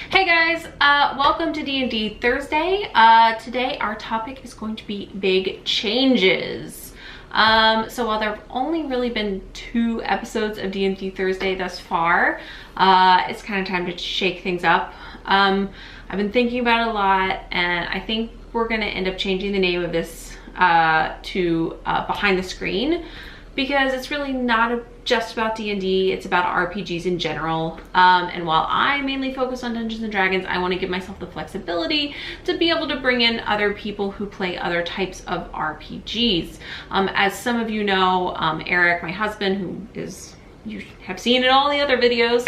Hey guys, welcome to D&D Thursday. Today our topic is going to be big changes. So while there have only really been 2 episodes of D&D Thursday thus far, it's kind of time to shake things up. I've been thinking about it a lot, and I think we're going to end up changing the name of this to Behind the Screen, because it's really not just about D&D, it's about RPGs in general. And while I mainly focus on Dungeons and Dragons, I want to give myself the flexibility to be able to bring in other people who play other types of RPGs. As some of you know, Eric, my husband, who is, you have seen in all the other videos,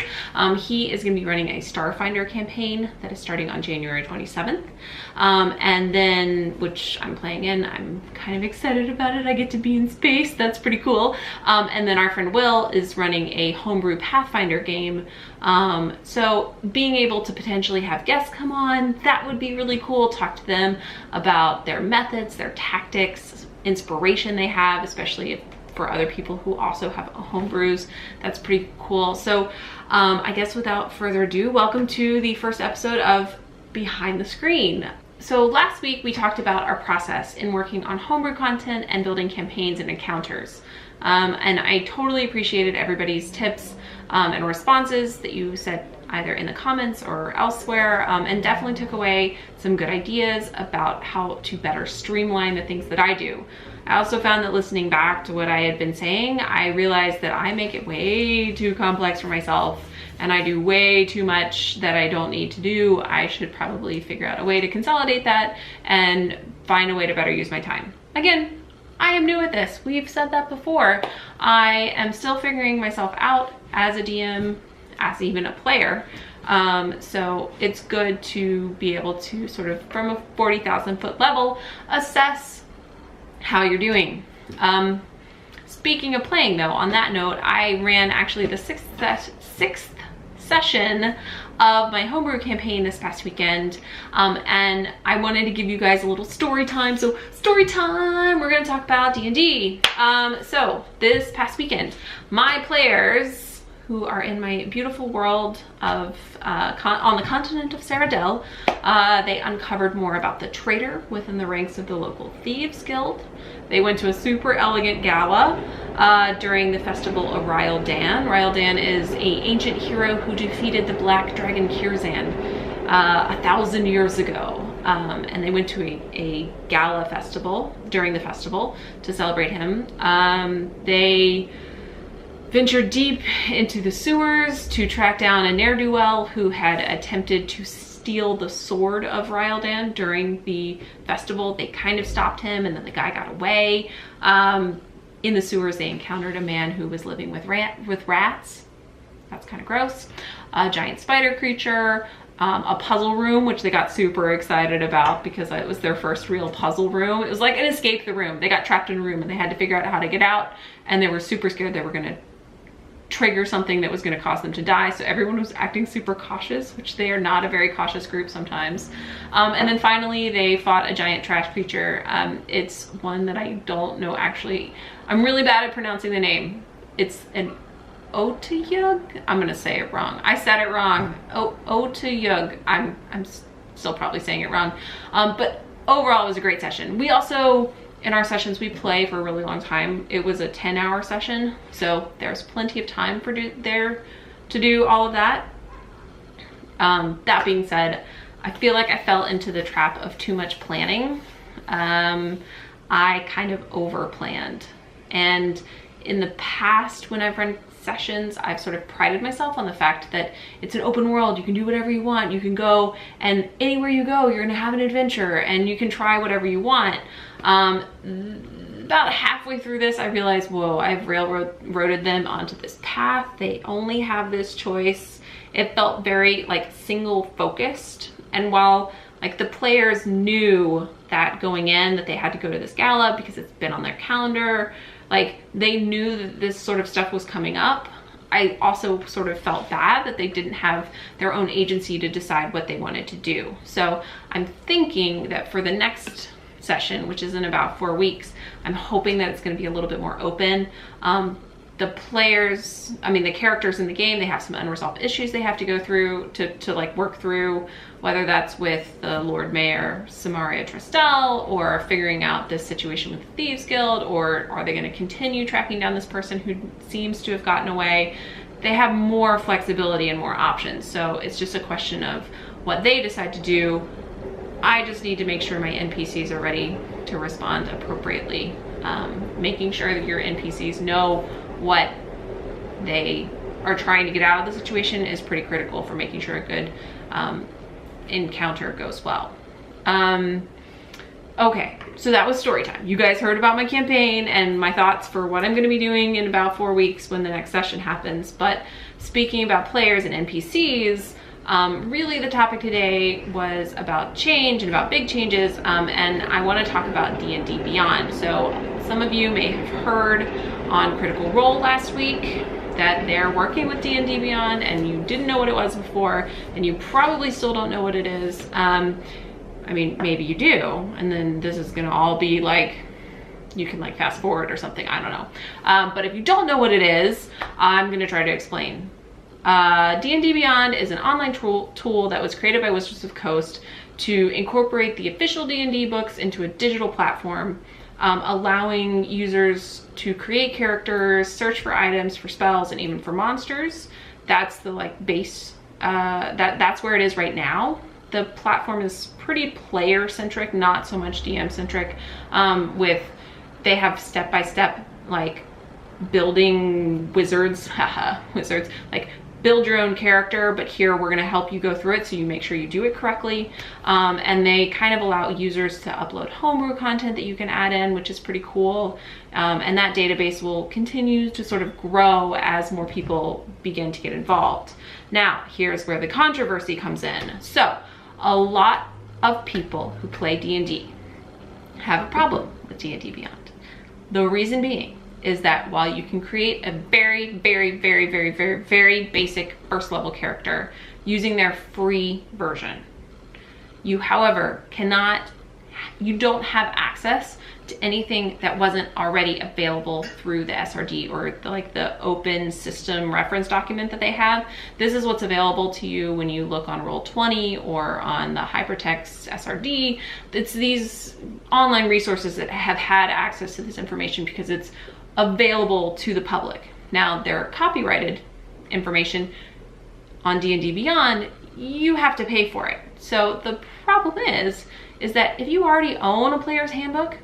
he is going to be running a Starfinder campaign that is starting on January 27th. And then, which I'm playing in, I'm kind of excited about it. I get to be in space. That's pretty cool. And then our friend Will is running a homebrew Pathfinder game. So being able to potentially have guests come on, that would be really cool. Talk to them about their methods, their tactics, inspiration they have, especially if for other people who also have homebrews. That's pretty cool. So I guess without further ado, welcome to the first episode of Behind the Screen. So last week we talked about our process in working on homebrew content and building campaigns and encounters. And I totally appreciated everybody's tips and responses that you said either in the comments or elsewhere, and definitely took away some good ideas about how to better streamline the things that I do. I also found that listening back to what I had been saying, I realized that I make it way too complex for myself, and I do way too much that I don't need to do. I should probably figure out a way to consolidate that and find a way to better use my time. Again, I am new at this. We've said that before. I am still figuring myself out as a DM, as even a player. So it's good to be able to sort of, from a 40,000 foot level, assess how you're doing. Speaking of playing though, on that note, I ran actually the sixth session of my homebrew campaign this past weekend, and I wanted to give you guys a little story time. So story time, we're gonna talk about D&D. So this past weekend, my players, who are in my beautiful world of on the continent of Saradell, they uncovered more about the traitor within the ranks of the local Thieves Guild. They went to a super elegant gala during the festival of Ryle Dan. Ryle Dan is an ancient hero who defeated the Black Dragon Kirzan 1,000 years ago. And they went to a gala festival during the festival to celebrate him. They ventured deep into the sewers to track down a ne'er-do-well who had attempted to steal the sword of Ryldan during the festival. They kind of stopped him, and then the guy got away. In the sewers, they encountered a man who was living with rats. That's kind of gross. A giant spider creature, a puzzle room, which they got super excited about because it was their first real puzzle room. It was like an escape the room. They got trapped in a room and they had to figure out how to get out, and they were super scared they were gonna trigger something that was going to cause them to die, so everyone was acting super cautious, which they are not a very cautious group sometimes. And then finally they fought a giant trash creature. It's one that I don't know, actually. I'm really bad at pronouncing the name. It's an Otayug. I'm gonna say it wrong. I said it wrong. Otayug. I'm still probably saying it wrong. But overall it was a great session. We also, in our sessions, we play for a really long time. It was a 10-hour session, so there's plenty of time for there to do all of that. That being said, I feel like I fell into the trap of too much planning. I kind of over-planned. And in the past, when I've run sessions, I've sort of prided myself on the fact that it's an open world. You can do whatever you want. You can go, and anywhere you go, you're gonna have an adventure, and you can try whatever you want. About halfway through this, I realized, whoa, I've railroaded them onto this path. They only have this choice. It felt very like single focused. And while like the players knew that going in that they had to go to this gala because it's been on their calendar, like they knew that this sort of stuff was coming up, I also sort of felt bad that they didn't have their own agency to decide what they wanted to do. So I'm thinking that for the next session, which is in about 4 weeks, I'm hoping that it's going to be a little bit more open. the players, I mean the characters in the game, they have some unresolved issues they have to go through to like work through, whether that's with the Lord Mayor Samaria Tristel, or figuring out this situation with the Thieves Guild, or are they going to continue tracking down this person who seems to have gotten away. They have more flexibility and more options, so it's just a question of what they decide to do. I just need to make sure my NPCs are ready to respond appropriately. Making sure that your NPCs know what they are trying to get out of the situation is pretty critical for making sure a good encounter goes well. Okay, so that was story time. You guys heard about my campaign and my thoughts for what I'm going to be doing in about 4 weeks when the next session happens. But speaking about players and NPCs, really the topic today was about change and about big changes, and I want to talk about D&D Beyond. So some of you may have heard on Critical Role last week that they're working with D&D Beyond, and you didn't know what it was before, and you probably still don't know what it is. I mean, maybe you do, and then this is gonna all be like, you can like fast forward or something, I don't know. But if you don't know what it is, I'm gonna try to explain. D&D Beyond is an online tool that was created by Wizards of the Coast to incorporate the official D&D books into a digital platform, allowing users to create characters, search for items, for spells, and even for monsters. That's the like base, that's where it is right now. The platform is pretty player centric, not so much DM centric, they have step-by-step like building wizards, wizards, like build your own character, but here we're gonna help you go through it so you make sure you do it correctly. And they kind of allow users to upload homebrew content that you can add in, which is pretty cool. And that database will continue to sort of grow as more people begin to get involved. Now, here's where the controversy comes in. So, a lot of people who play D&D have a problem with D&D Beyond. The reason being is that while you can create a very, very, very, very, very, very basic first level character using their free version, you, however, you don't have access to anything that wasn't already available through the SRD or the open system reference document that they have. This is what's available to you when you look on Roll20 or on the Hypertext SRD. It's these online resources that have had access to this information because it's available to the public. Now, their copyrighted information on D&D Beyond, you have to pay for it. So the problem is that if you already own a player's handbook,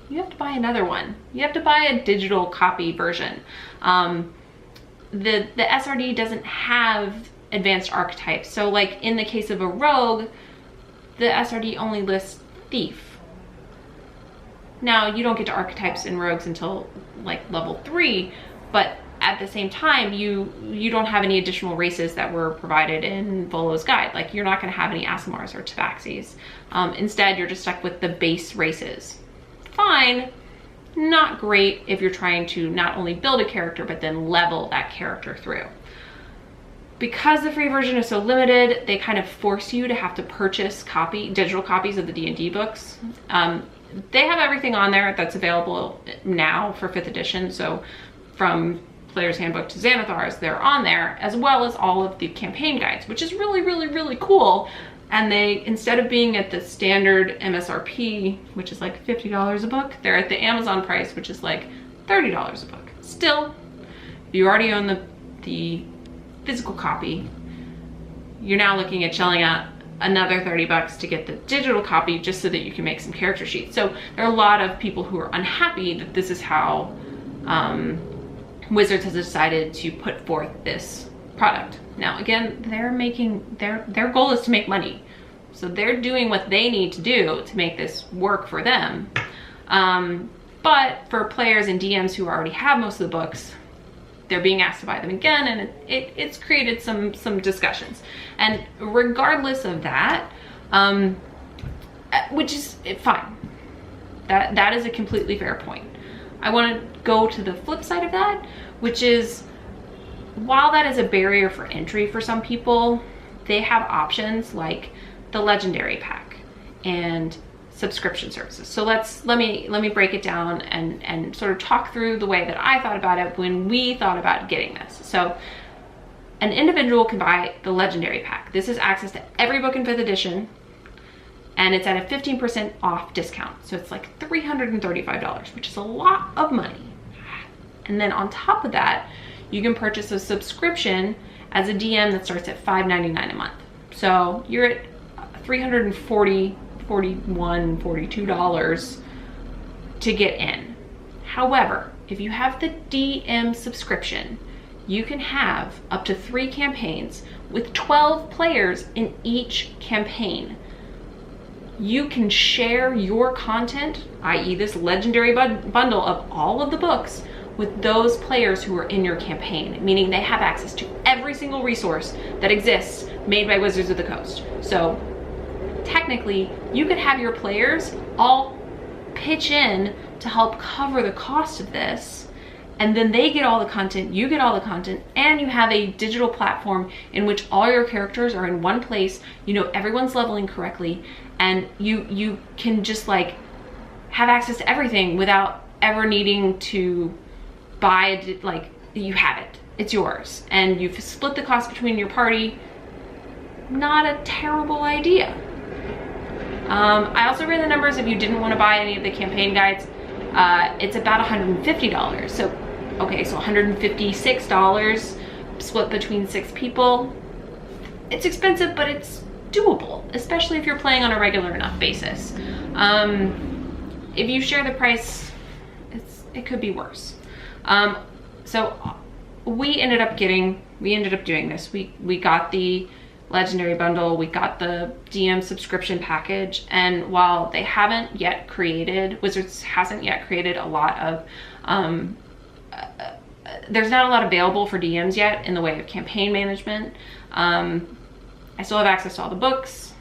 you have to buy another one. You have to buy a digital copy version. The SRD doesn't have advanced archetypes. So like in the case of a rogue, the SRD only lists thief. Now, you don't get to archetypes in rogues until like level 3, but at the same time, you don't have any additional races that were provided in Volo's guide. Like, you're not going to have any Asimars or Tabaxis. Instead, you're just stuck with the base races. Fine, not great if you're trying to not only build a character, but then level that character through. Because the free version is so limited, they kind of force you to have to purchase digital copies of the D&D books. They have everything on there that's available now for 5th edition. So from Player's Handbook to Xanathar's, they're on there, as well as all of the campaign guides, which is really, really, really cool. And they, instead of being at the standard MSRP, which is like $50 a book, they're at the Amazon price, which is like $30 a book. Still, if you already own the physical copy, you're now looking at shelling out another $30 to get the digital copy just so that you can make some character sheets. So there are a lot of people who are unhappy that this is how Wizards has decided to put forth this product. Now, again, their goal is to make money. So they're doing what they need to do to make this work for them. But for players and DMs who already have most of the books, they're being asked to buy them again, and it's created some discussions. And regardless of that, which is fine, that is a completely fair point. I want to go to the flip side of that, which is, while that is a barrier for entry for some people, they have options like the Legendary Pack and subscription services. So let me break it down and sort of talk through the way that I thought about it when we thought about getting this. So an individual can buy the Legendary Pack. This is access to every book in 5th edition, and it's at a 15% off discount. So it's like $335, which is a lot of money. And then on top of that, you can purchase a subscription as a DM that starts at $5.99 a month. So you're at $340, $41, $42 to get in. However, if you have the DM subscription, you can have up to 3 campaigns with 12 players in each campaign. You can share your content, i.e. this legendary bundle of all of the books, with those players who are in your campaign, meaning they have access to every single resource that exists made by Wizards of the Coast. So technically, you could have your players all pitch in to help cover the cost of this, and then they get all the content, you get all the content, and you have a digital platform in which all your characters are in one place, you know everyone's leveling correctly, and you can just like have access to everything without ever needing to buy it. Like, you have it, it's yours, and you've split the cost between your party. Not a terrible idea. I also ran the numbers. If you didn't want to buy any of the campaign guides, it's about $150. So okay, so $156 split between 6 people. It's expensive, but it's doable, especially if you're playing on a regular enough basis. If you share the price, it could be worse. So we ended up doing this. We got the Legendary bundle, we got the DM subscription package, and while they haven't yet created, Wizards hasn't yet created a lot of, there's not a lot available for DMs yet in the way of campaign management. I still have access to all the books.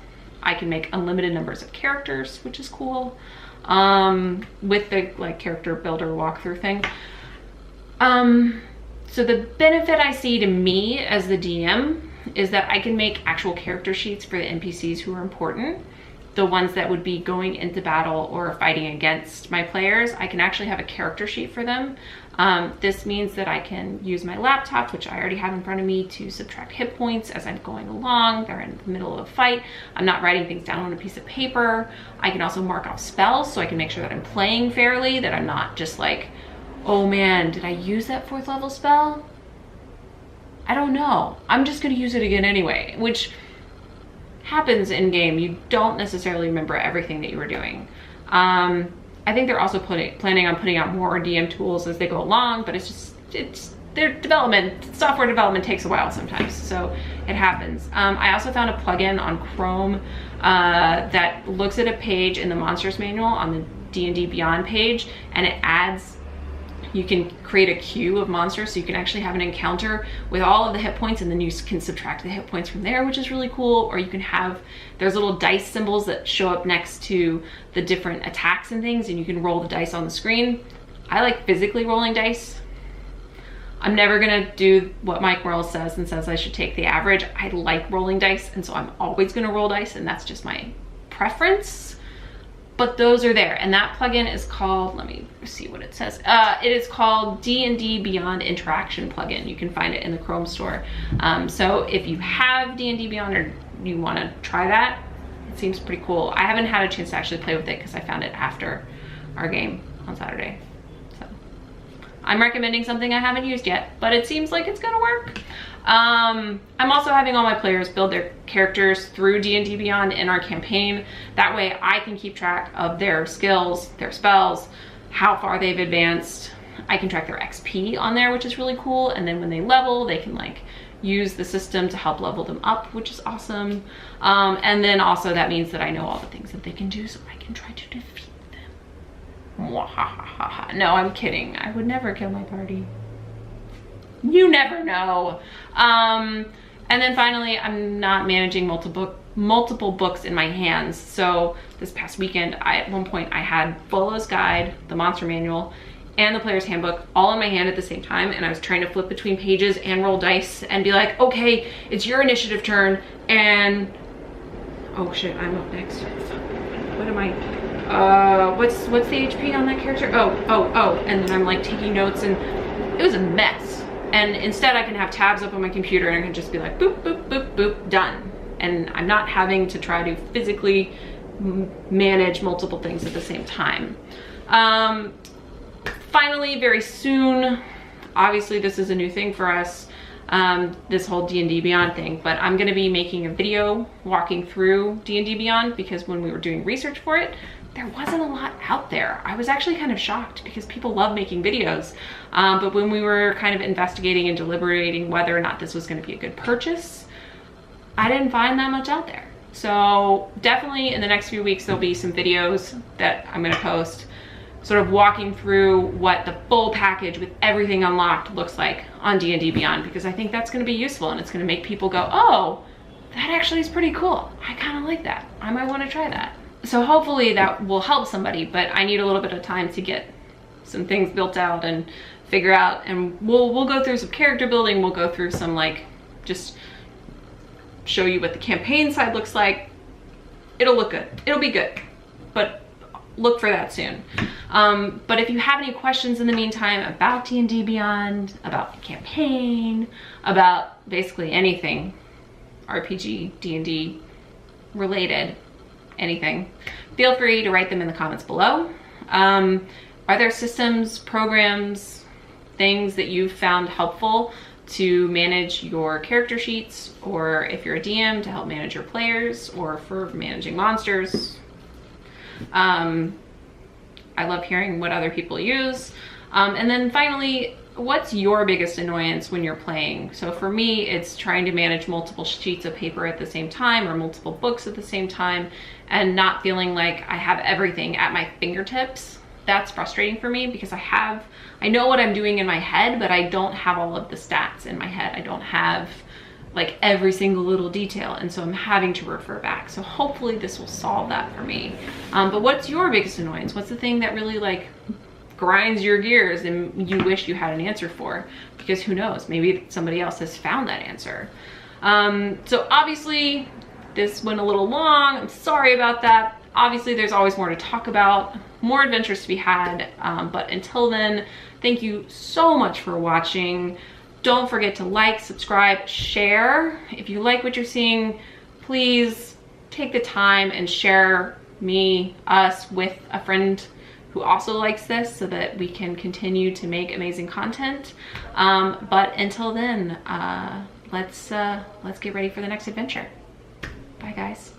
I can make unlimited numbers of characters, which is cool, with the like character builder walkthrough thing. So the benefit I see to me as the DM is that I can make actual character sheets for the NPCs who are important, the ones that would be going into battle or fighting against my players. I can actually have a character sheet for them. This means that I can use my laptop, which I already have in front of me, to subtract hit points as I'm going along. They're in the middle of a fight. I'm not writing things down on a piece of paper. I can also mark off spells so I can make sure that I'm playing fairly, that I'm not just like, oh man, did I use that 4th level spell? I don't know. I'm just gonna use it again anyway, which happens in game. You don't necessarily remember everything that you were doing. I think they're also planning on putting out more DM tools as they go along, but it's their development, software development takes a while sometimes, so it happens. I also found a plugin on Chrome that looks at a page in the Monsters Manual on the D&D Beyond page, and it adds, you can create a queue of monsters, so you can actually have an encounter with all of the hit points, and then you can subtract the hit points from there, which is really cool. Or you can have, there's little dice symbols that show up next to the different attacks and things, and you can roll the dice on the screen. I like physically rolling dice. I'm never gonna do what Mike Merle says and says I should take the average. I like rolling dice, and so I'm always gonna roll dice, and that's just my preference. But those are there, and that plugin is called, let me see what it says. It is called D&D Beyond Interaction Plugin. You can find it in the Chrome store. So if you have D&D Beyond or you wanna try that, it seems pretty cool. I haven't had a chance to actually play with it because I found it after our game on Saturday. So I'm recommending something I haven't used yet, but it seems like it's gonna work. I'm also having all my players build their characters through D&D Beyond in our campaign. That way I can keep track of their skills, their spells, how far they've advanced. I can track their XP on there, which is really cool. And then when they level, they can like use the system to help level them up, which is awesome. And then also that means that I know all the things that they can do, so I can try to defeat them. No, I'm kidding. I would never kill my party. You never know. And then finally, I'm not managing multiple books in my hands. So this past weekend, at one point I had Bolo's Guide, the Monster Manual, and the Player's Handbook all in my hand at the same time, and I was trying to flip between pages and roll dice and be like, okay, it's your initiative turn, and oh shit, I'm up next. what am I, what's the HP on that character? Oh, and then I'm like taking notes, and it was a mess. And instead I can have tabs up on my computer and I can just be like, boop, boop, boop, boop, done. And I'm not having to try to physically manage multiple things at the same time. Finally, very soon, obviously this is a new thing for us, this whole D&D Beyond thing, but I'm gonna be making a video walking through D&D Beyond, because when we were doing research for it, there wasn't a lot out there. I was actually kind of shocked because people love making videos. But when we were kind of investigating and deliberating whether or not this was gonna be a good purchase, I didn't find that much out there. So definitely in the next few weeks, there'll be some videos that I'm gonna post sort of walking through what the full package with everything unlocked looks like on D&D Beyond, because I think that's gonna be useful and it's gonna make people go, oh, that actually is pretty cool. I kind of like that. I might wanna try that. So hopefully that will help somebody, but I need a little bit of time to get some things built out and figure out, and we'll go through some character building, we'll go through some like, just show you what the campaign side looks like. It'll look good, it'll be good, but look for that soon. But if you have any questions in the meantime about D&D Beyond, about the campaign, about basically anything RPG, D&D related, anything, feel free to write them in the comments below. Are there systems, programs, things that you've found helpful to manage your character sheets, or if you're a DM to help manage your players, or for managing monsters? I love hearing what other people use. And then finally, what's your biggest annoyance when you're playing? So for me, it's trying to manage multiple sheets of paper at the same time, or multiple books at the same time, and not feeling like I have everything at my fingertips. That's frustrating for me, because I know what I'm doing in my head, but I don't have all of the stats in my head. I don't have like every single little detail, and so I'm having to refer back. So hopefully this will solve that for me. But what's your biggest annoyance? What's the thing that really like grinds your gears and you wish you had an answer for? Because who knows, maybe somebody else has found that answer. So obviously this went a little long, I'm sorry about that. Obviously there's always more to talk about, more adventures to be had, but until then, thank you so much for watching. Don't forget to like, subscribe, share. If you like what you're seeing, please take the time and share us with a friend who also likes this, so that we can continue to make amazing content. But until then, let's get ready for the next adventure. Bye guys.